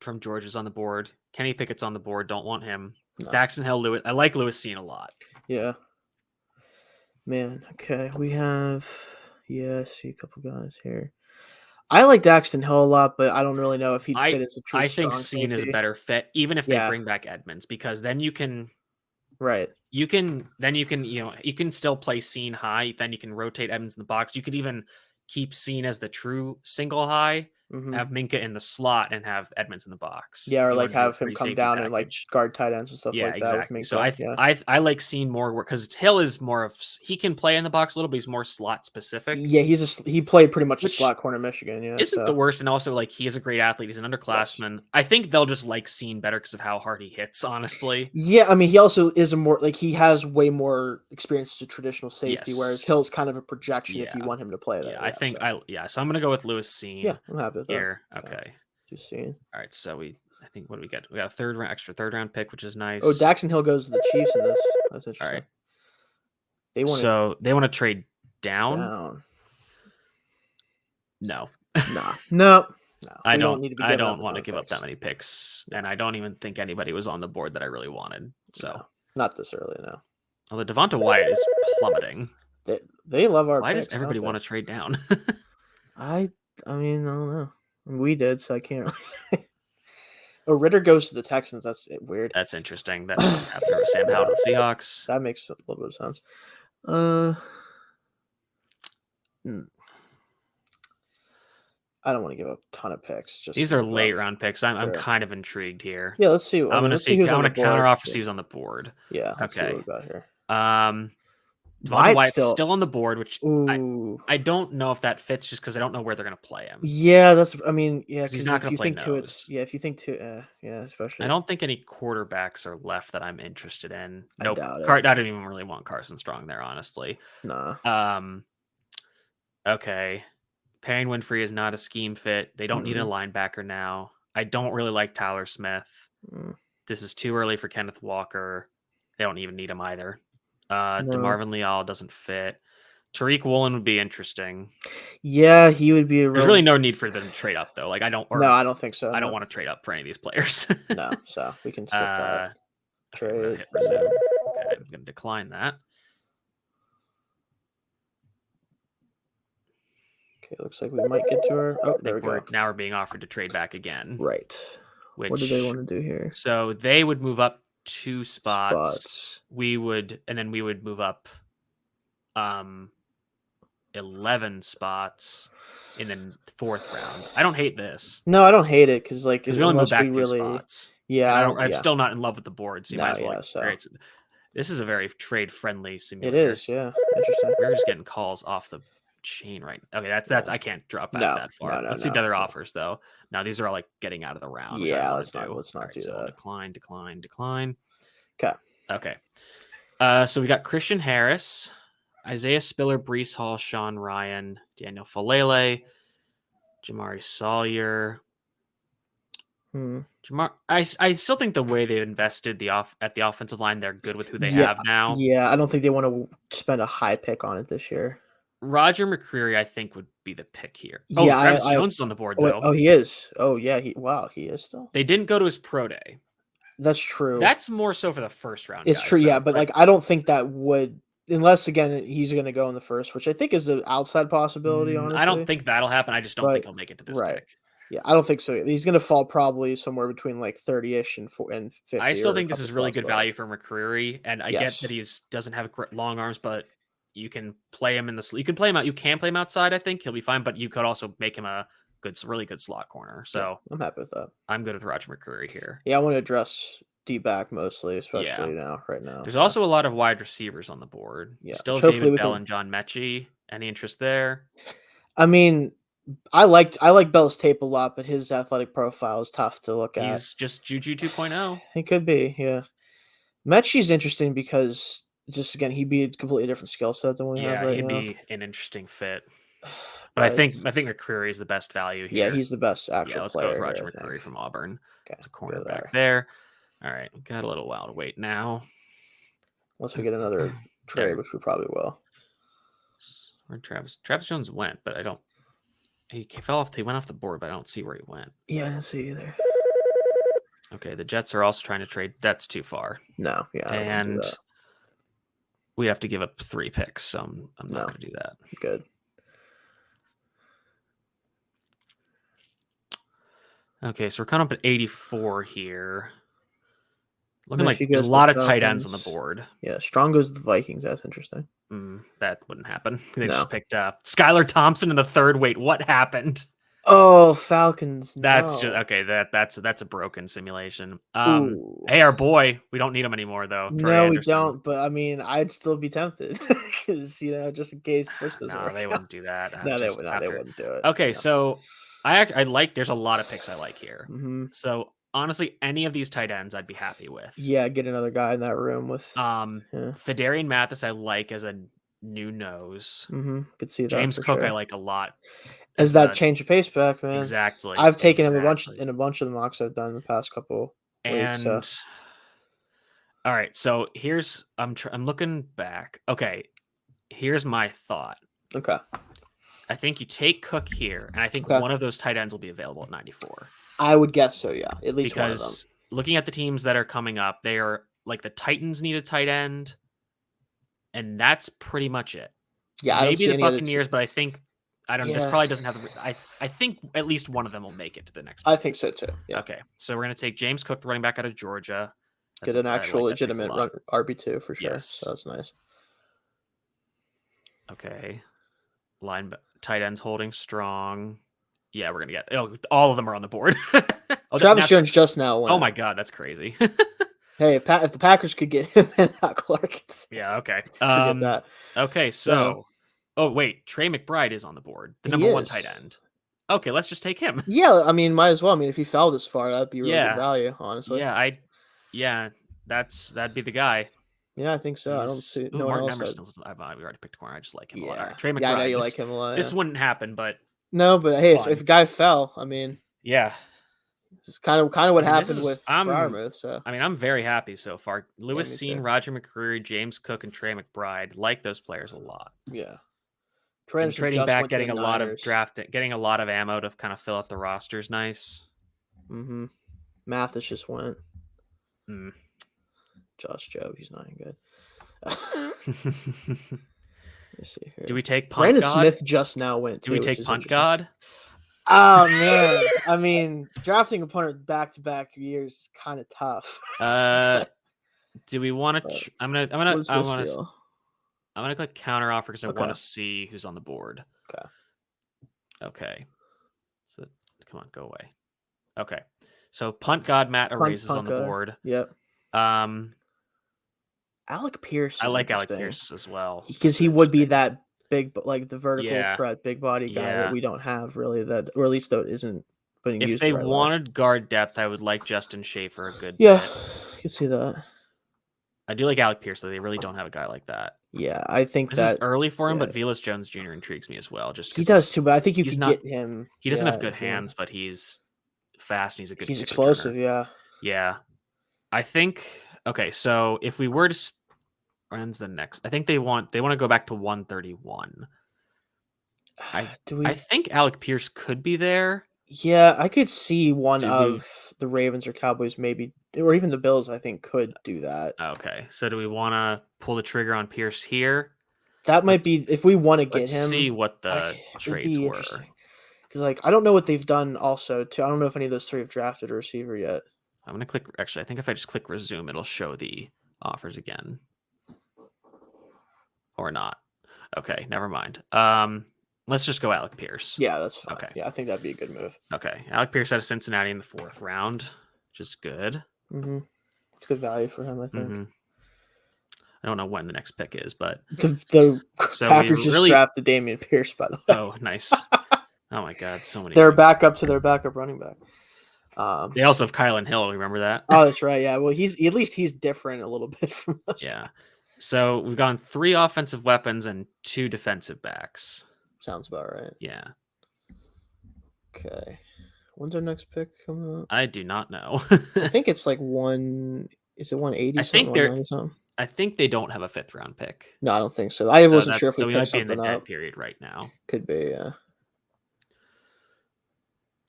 from Georgia's on the board. Kenny Pickett's on the board. Don't want him. No. Daxton Hill, Lewis. I like Lewis Cine a lot. Yeah. Man, okay. We have see a couple guys here. I like Daxton Hill a lot, but I don't really know if he'd fit as a true strong safety. I think Cine is a better fit, even if they bring back Edmonds, because then you can you can still play Cine high. Then you can rotate Edmonds in the box. You could even keep Cine as the true single high, have Minka in the slot, and have Edmonds in the box. Yeah, or like have him come down and like guard tight ends and stuff like that. Exactly. So I like Cine more because Hill is more of he can play in the box a little, but he's more slot specific. Yeah, he played pretty much a slot corner Michigan. Yeah, isn't the worst, and also like he is a great athlete. He's an underclassman. Yes. I think they'll just like Cine better because of how hard he hits. Honestly. Yeah, I mean he also is a more like he has way more experience as a traditional safety, whereas Hill's kind of a projection if you want him to play that. I think so I'm gonna go with Lewis Cine. Yeah, I'm happy with that. Here. Okay. Just seeing. All right, so I think what do we get? We got a extra third round pick, which is nice. Oh, Daxton Hill goes to the Chiefs in this. That's interesting. All right. They want to trade down? No. No. I don't want to give up that many picks, and I don't even think anybody was on the board that I really wanted. So not this early, no. Although Devonta Wyatt is plummeting. They love our. Why does everybody want to trade down? I mean, I don't know. We did, so I can't really say. Oh, Ritter goes to the Texans. That's weird. That's interesting. That happened to Sam Howell to the Seahawks. That makes a little bit of sense. I don't want to give up a ton of picks. These are late round picks. I'm kind of intrigued here. Yeah, let's see. I'm going to counter offer C's on the board. Yeah. Let's see what we got here. Devonta Wyatt's still on the board, which I don't know if that fits just because I don't know where they're going to play him. Yeah, he's not going to play nose. If you think especially. I don't think any quarterbacks are left that I'm interested in. Nope. I don't even really want Carson Strong there, honestly. Nah. Okay. Perrin Winfrey is not a scheme fit. They don't need a linebacker now. I don't really like Tyler Smith. This is too early for Kenneth Walker. They don't even need him either. DeMarvin Leal doesn't fit. Tariq Woolen would be interesting. Yeah, he would be. There's really no need for them to trade up, though. Like I don't think so. I don't want to trade up for any of these players. No, so we can skip that. Trade. Okay, I'm going to decline that. Okay, looks like we might get to our. Oh, there we go. Now we're being offered to trade back again. Right. What do they want to do here? So they would move up 2 spots. We would move up 11 spots in the 4th round. I don't hate this. No, I don't hate it because we only moved back 2 spots. Yeah, I'm still not in love with the board. So you might as well. So. This is a very trade friendly simulator. It is, yeah. Interesting. We're just getting calls off the chain right. Okay, that's I can't drop back that far. Let's see the other offers though. Now these are all like getting out of the round. Yeah, let's not do that. Decline. Okay. So we got Christian Harris, Isaiah Spiller, Breece Hall, Sean Ryan, Daniel Falele, Jamari Sawyer. Hmm. I still think the way they invested at the offensive line, they're good with who they have now. Yeah, I don't think they want to spend a high pick on it this year. Roger McCreary, I think, would be the pick here. Yeah, Travis Jones is on the board, though. Oh, he is. Oh, yeah. He is still. They didn't go to his pro day. That's true. That's more so for the first round. It's true, yeah, but like I don't think that would, unless again he's going to go in the first, which I think is an outside possibility. Honestly, I don't think that'll happen. I just don't think he'll make it to this pick. Yeah, I don't think so. He's going to fall probably somewhere between like 30-ish and 50. I still think this is really good value for McCreary, and I get that he doesn't have long arms, but you can play him you can play him out. You can play him outside. I think he'll be fine, but you could also make him a really good slot corner. So I'm happy with that. I'm good with Roger McCreary here. Yeah, I want to address D-back mostly, especially right now. There's also a lot of wide receivers on the board. Yeah, still David Bell and John Mechie. Any interest there? I mean, I like Bell's tape a lot, but his athletic profile is tough to look at. He's just Juju 2.0. He could be, yeah. Mechie's interesting because just again, he'd be a completely different skill set than we have right now. Yeah, he'd be an interesting fit. But I think McCreary is the best value here. Yeah, he's the best actual let's player. Let's go with Roger McCreary from Auburn. Okay, it's a cornerback there. All right, we've got a little while to wait now. Unless we get another trade, which we probably will. Where Travis Jones went, but I don't. He fell off. He went off the board, but I don't see where he went. Yeah, I didn't see either. Okay, the Jets are also trying to trade. That's too far. No, yeah, and we have to give up 3 picks, so I'm not going to do that. Good. Okay, so we're coming up at 84 here. Looking like there's a lot of tight ends on the board. Yeah, Strong goes to the Vikings. That's interesting. That wouldn't happen. They just picked up Skylar Thompson in the 3rd. Wait, what happened? Oh, Falcons. That's just okay. That's a broken simulation. Hey, our boy, we don't need him anymore though. No, we don't. But I mean, I'd still be tempted because just in case Bush doesn't work. They wouldn't do that. No, they wouldn't do it. Okay, so I like. There's a lot of picks I like here. Mm-hmm. So honestly, any of these tight ends I'd be happy with. Yeah, get another guy in that room with. Fedarian Mathis I like as a new nose. Mm-hmm. Could see that. James Cook I like a lot. As that change of pace back, man. Exactly. I've taken him in a bunch of the mocks I've done in the past couple weeks. So. All right, so here's I'm looking back. Okay, here's my thought. Okay. I think you take Cook here, and I think one of those tight ends will be available at 94. I would guess so, yeah. At least one of them. Because looking at the teams that are coming up, they are like the Titans need a tight end, and that's pretty much it. Yeah, maybe the Buccaneers, but I think this probably doesn't have the. I think at least one of them will make it to the next. I think so too. Yeah. Okay, so we're gonna take James Cook, the running back out of Georgia. Get an actual legitimate RB2 for sure. Yes, that's nice. Okay, tight ends holding strong. Yeah, we're gonna get. All of them are on the board. Travis Jones just now went. Oh my god, that's crazy. Hey, if the Packers could get him and not Clark. Yeah. Okay. Forget that. Okay. So. Oh, wait. Trey McBride is on the board. The number 1 tight end. Okay, let's just take him. Yeah, I mean, might as well. I mean, if he fell this far, that'd be really good value, honestly. Yeah, that'd be the guy. Yeah, I think so. I don't see no one else. We already picked a corner. I just like him a lot. Trey McBride. Yeah, I know you like him a lot. This wouldn't happen, but no. But hey, if a guy fell, I mean, yeah, it's kind of what happened with Farrell. So I mean, I'm very happy so far. Lewis Seen, Roger McCreary, James Cook, and Trey McBride. Like those players a lot. Yeah. Trading back, getting a lot of ammo to kind of fill out the roster is nice. Mm-hmm. Mathis just went. Josh Jobe, he's not good. Let's see here. Do we take Punt Brandon God? Smith just now went. Do we take Punt God? Oh man, I mean, drafting a punter back-to-back years is kind of tough. Do we want to? I'm gonna click counter offer because I want to see who's on the board. Okay. So come on, go away. Okay. So Punt God Matt Arrays is on the board. Yep. Alec Pierce. I like Alec Pierce as well because he would be that big, like the vertical threat, big body guy that we don't have really. That, or at least though, isn't putting. If they wanted guard depth, I would like Justin Schaefer a good. Yeah, I can see that. I do like Alec Pierce, though. They really don't have a guy like that. Yeah, I think This that is early for him, yeah. but Velus Jones Jr. intrigues me as well. Just He because does too, but I think you he's could not get him. he doesn't have Yeah, good hands, but he's fast and he's a good he's kick explosive. returner. Yeah. Yeah, I think. Okay, so if we were to when's the next? I think they want to go back to 131. I think Alec Pierce could be there. Yeah, I could see one Do we? of the Ravens or Cowboys, maybe, or even the Bills. I think could do that. Okay, so do we want to pull the trigger on Pierce here? That might be if we want to get Let's him. see what the It'd trades be were. interesting because, like, I don't know what they've done. Also, too, I don't know if any of those three have drafted a receiver yet. I'm gonna click. Actually, I think if I just click resume, it'll show the offers again, or not. Okay, never mind. Let's just go Alec Pierce. Yeah, that's fine. Okay. Yeah, I think that'd be a good move. Okay, Alec Pierce out of Cincinnati in the 4th round, which is good. It's good value for him, I think. I don't know when the next pick is, but the Packers just drafted Dameon Pierce, by the way. Oh, nice. Oh my God, so many. They're back up to their backup running back. They also have Kylan Hill. Remember that? Oh, that's right. Yeah. Well, he's different a little bit from those. Yeah. So we've gone 3 offensive weapons and 2 defensive backs. Sounds about right. Yeah. Okay. When's our next pick coming up? I do not know. I think it's like Is it 180? I think they don't have a 5th round pick. No, I don't think so. I wasn't sure if we might be in the dead dead period right now. Could be. Yeah.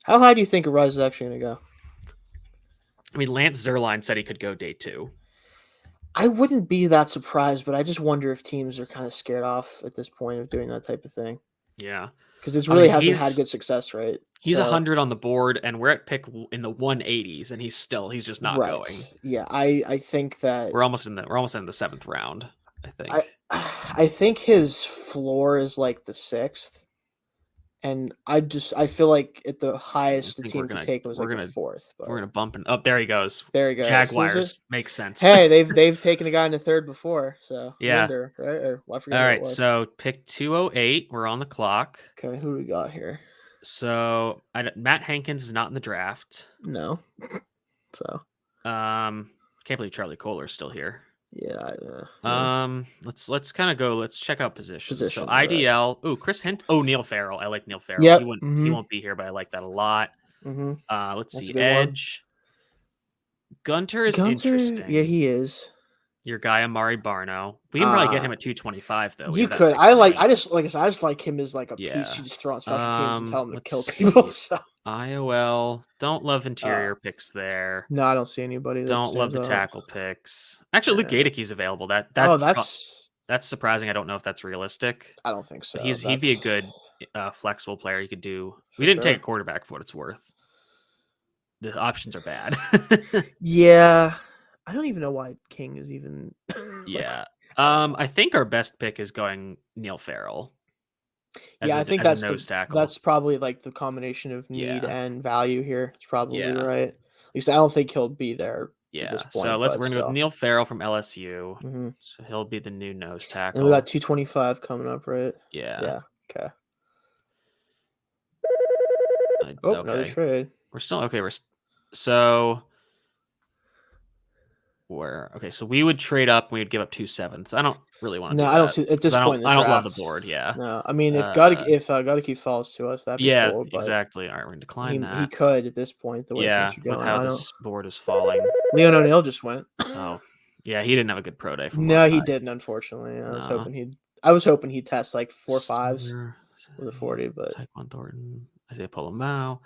How high do you think Arise is actually going to go? I mean, Lance Zierlein said he could go day 2. I wouldn't be that surprised, but I just wonder if teams are kind of scared off at this point of doing that type of thing. Yeah. Because this really hasn't had good success, right? He's 100 on the board, and we're at pick in the 180s, and he's just not going. Yeah, I think that we're almost in the 7th round. I think. I think his floor is like the 6th. And I feel like at the highest the team could take him was like the 4th. But we're gonna bump and there he goes. There he goes. Jaguars makes sense. Hey, they've taken a guy in the 3rd before, so yeah. Linder, right? Or, I forget all right, so pick 208. We're on the clock. Okay, who do we got here? So Matt Hankins is not in the draft. No. So. Can't believe Charlie Kohler's still here. Yeah. Let's kind of go. Let's check out positions. So IDL. Right. Chris Hint. Neil Farrell. I like Neil Farrell. Yep. He won't be here, but I like that a lot. Let's see. Edge. Gunter is interesting. Yeah, he is. Your guy Amari Barno. We can probably get him at 225 though. You could. I just like him as like a piece you just throw on special teams and tell him to kill people. So. IOL. Don't love interior picks there. No, I don't see anybody. Don't love the tackle picks. Actually, Luke Gaedecke's available. That's surprising. I don't know if that's realistic. I don't think so. But he'd be a good flexible player. You could do. We didn't take a quarterback for what it's worth. The options are bad. Yeah. I don't even know why King is even. Yeah. I think our best pick is going Neil Farrell. I think that's nose tackle. That's probably like the combination of need and value here. It's probably right. At least I don't think he'll be there. Yeah. At this point, so we're gonna go with Neil Farrell from LSU. Mm-hmm. So he'll be the new nose tackle. And we got 225 coming up, right? Yeah. Yeah. Okay. Okay. Another trade. We're still okay. So we would trade up and we would give up 2 7ths. I don't really want to do that. I don't see at this point. I don't love the board. Yeah. No, I mean if Gaedecke falls to us, that'd be cool. Exactly. All right, we're gonna decline that. He could at this point. The way with how this board is falling. Leon O'Neal just went. Oh, yeah, he didn't have a good pro day. No, he didn't. Unfortunately, I was hoping he'd test like 4 5s with a 40, but Tyquan Thornton, Isaiah Polomau,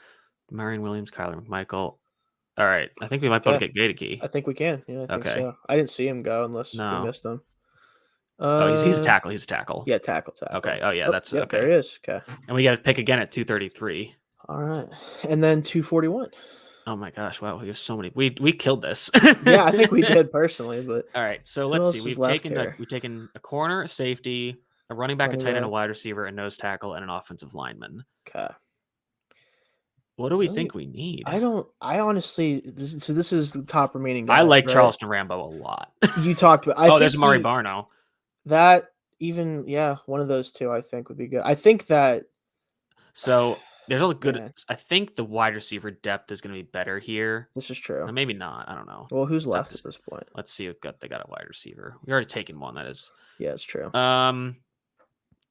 Marion Williams, Kyler McMichael. All right, I think we might be able to get Gaedecke. I think we can. Yeah, I think so. I didn't see him go unless we missed him. He's a tackle. He's a tackle. Yeah, tackle. Okay. Oh yeah, that's okay. There he is. Okay. And we got to pick again at 233. All right, and then 241. Oh my gosh! Wow, we have so many. We killed this. Yeah, I think we did personally, but all right. So let's see. We've taken a corner, a safety, a running back, a tight end, a wide receiver, a nose tackle, and an offensive lineman. Okay. What do we think we need? I honestly, this is the top remaining guys, I like Charleston Rambo a lot. You talked about. There's Amari Barno. That even one of those two I think would be good. I think that. So There's all good. Yeah. I think the wide receiver depth is going to be better here. This is true. Maybe not. I don't know. Well, who's left at this point? Let's see what they got a wide receiver. We already taken one. That is. Yeah, it's true.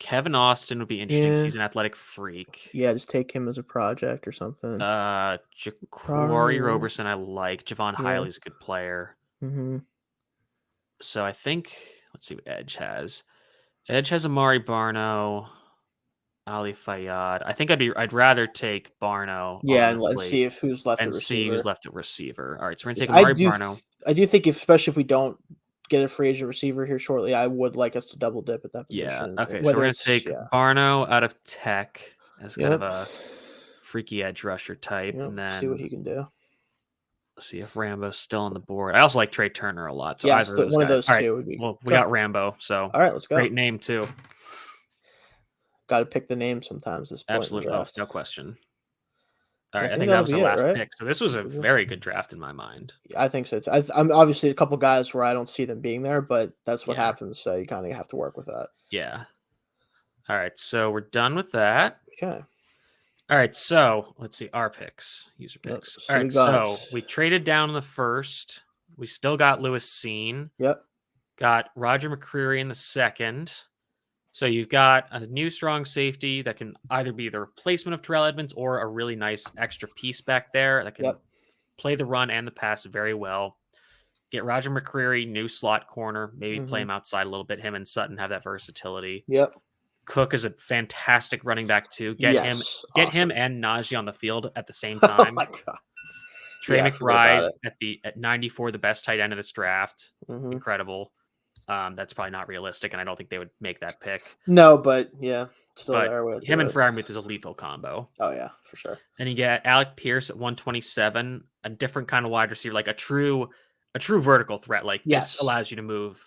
Kevin Austin would be interesting because he's an athletic freak. Yeah, just take him as a project or something. Ja'Cory Roberson, I like. Javon Hiley's a good player. Mm-hmm. So I think, let's see what Edge has. Edge has Amari Barno, Ali Fayyad. I think I'd rather take Barno. Yeah, and let's see if who's left at receiver. See who's left at receiver. All right, so we're gonna take Amari Barno. I do think, especially if we don't get a free agent receiver here shortly, I would like us to double dip at that position. Yeah. Okay. So we're gonna take Barno out of Tech as kind of a freaky edge rusher type, and then see what he can do. Let's see if Rambo's still on the board. I also like Trey Turner a lot. So one of those two would be. Well, we got Rambo. So all right, let's go. Great name too. Got to pick the name sometimes. This point absolutely, no question. All right, I think that was the last pick. So this was a very good draft in my mind. I think so too. I'm obviously a couple guys where I don't see them being there, but that's what happens. So you kind of have to work with that. Yeah. All right, so we're done with that. Okay. All right, so let's see our picks, user picks. All right, so we traded down in the first. We still got Lewis Seen. Yep. Got Roger McCreary in the second. So you've got a new strong safety that can either be the replacement of Terrell Edmonds or a really nice extra piece back there that can play the run and the pass very well. Get Roger McCreary, new slot corner, maybe play him outside a little bit. Him and Sutton have that versatility. Yep. Cook is a fantastic running back too. Get him and Najee on the field at the same time. Oh my God. Trey McBride at 94, the best tight end of this draft. Incredible. That's probably not realistic, and I don't think they would make that pick. No, but still there. Him and Freiermuth is a lethal combo. Oh yeah, for sure. And you get Alec Pierce at 127, a different kind of wide receiver, like a true vertical threat. Like this allows you to move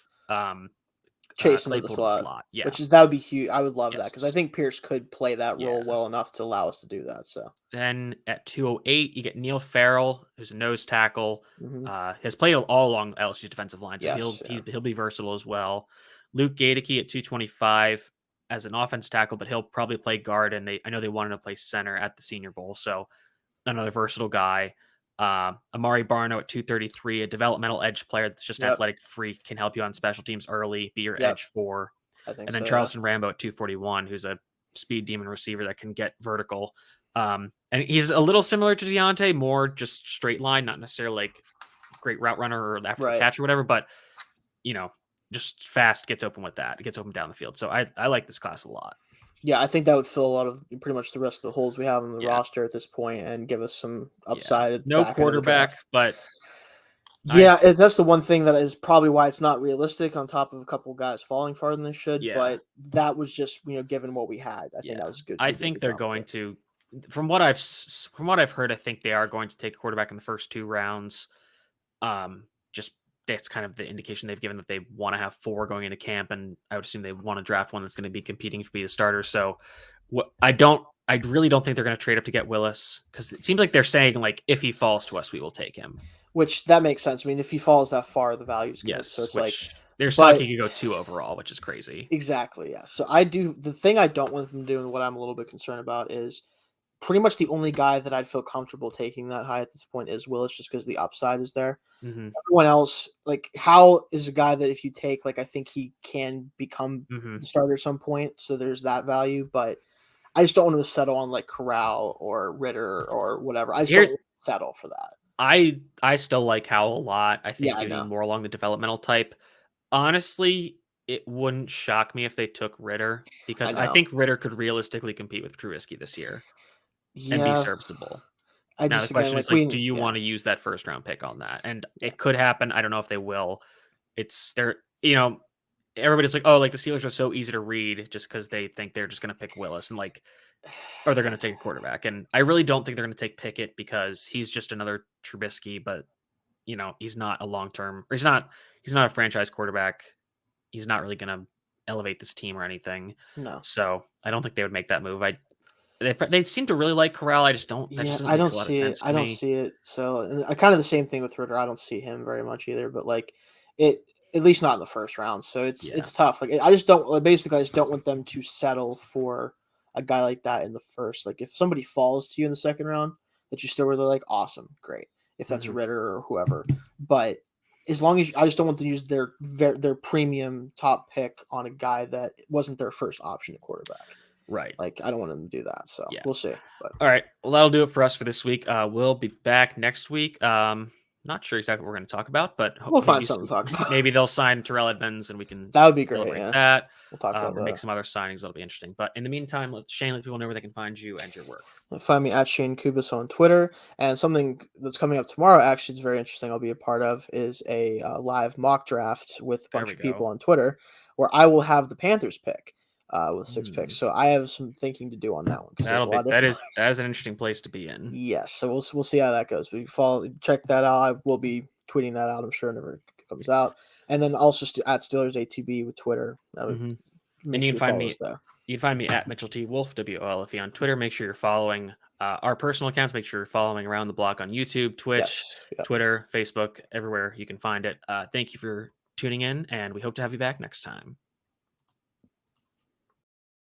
Chase into the slot. Yeah, that would be huge. I would love that because I think Pierce could play that role well enough to allow us to do that. So then at 208, you get Neil Farrell, who's a nose tackle. Has played all along LSU's defensive line, so he'll be versatile as well. Luke Gadeke at 225 as an offense tackle, but he'll probably play guard. And I know they wanted to play center at the Senior Bowl, so another versatile guy. Amari Barno at 233, a developmental edge player that's just an athletic freak, can help you on special teams early, be your edge 4. And then Charleston Rambo at 241, who's a speed demon receiver that can get vertical. And he's a little similar to Deontay, more just straight line, not necessarily like great route runner or after the catch or whatever, but just fast, gets open with that. It gets open down the field. So I like this class a lot. Yeah, I think that would fill a lot of pretty much the rest of the holes we have in the roster at this point and give us some upside. No quarterback, but that's the one thing that is probably why it's not realistic on top of a couple of guys falling farther than they should. Yeah. But that was just, given what we had, I think that was good. I think they're going to, from what I've heard, I think they are going to take a quarterback in the first 2 rounds. Just that's kind of the indication they've given that they want to have 4 going into camp, and I would assume they want to draft one that's going to be competing to be the starter. So I really don't think they're going to trade up to get Willis, because it seems like they're saying like if he falls to us, we will take him. Which that makes sense. I mean, if he falls that far, the value's good. Yes, so it's they're still he could go 2 overall, which is crazy. Exactly. Yeah. So the thing I don't want them to do, and what I'm a little bit concerned about, is pretty much the only guy that I'd feel comfortable taking that high at this point is Willis, just because the upside is there. Everyone else, like Howell is a guy that if you take, like, I think he can become the starter at some point. So there's that value, but I just don't want to settle on like Corral or Ritter or whatever. I just don't want to settle for that. I still like Howell a lot. I think you need more along the developmental type. Honestly, it wouldn't shock me if they took Ritter, because I think Ritter could realistically compete with Trubisky this year and be serviceable. Now the question is, do you want to use that first round pick on that? And it could happen. I don't know if they will. Everybody's like, oh, like the Steelers are so easy to read just because they think they're just going to pick Willis and or they're going to take a quarterback. And I really don't think they're going to take Pickett, because he's just another Trubisky, but he's not a long-term, or he's not a franchise quarterback. He's not really going to elevate this team or anything. No. So I don't think they would make that move. They seem to really like Corral. I just don't. I don't see it. I don't see it. So kind of the same thing with Ritter. I don't see him very much either. But at least not in the first round. So it's tough. Like I just don't want them to settle for a guy like that in the first. Like if somebody falls to you in the second round that you still really like, awesome, great. If that's Ritter or whoever, but as long as I just don't want to use their premium top pick on a guy that wasn't their first option at quarterback. Right. Like I don't want them to do that. So we'll see. But all right. Well, that'll do it for us for this week. We'll be back next week. Not sure exactly what we're going to talk about, but we'll find something to talk about. Maybe they'll sign Terrell Edmonds and we can that would be great. Yeah. That. We'll talk about or make some other signings that'll be interesting. But in the meantime, Shayne, let people know where they can find you and your work. Find me at Shayne Kubas on Twitter. And something that's coming up tomorrow, actually, is very interesting. I'll be a part of is a live mock draft with a bunch of people on Twitter, where I will have the Panthers pick. With 6 picks, so I have some thinking to do on that one. That is an interesting place to be in. Yes, so we'll see how that goes. But check that out. I will be tweeting that out. I'm sure whenever it comes out, and then also at Steelers ATB with Twitter. And you can find me there. You can find me at Mitchell T Wolf WOLFE on Twitter. Make sure you're following our personal accounts. Make sure you're following Around the Block on YouTube, Twitch, Twitter, Facebook, everywhere you can find it. Thank you for tuning in, and we hope to have you back next time.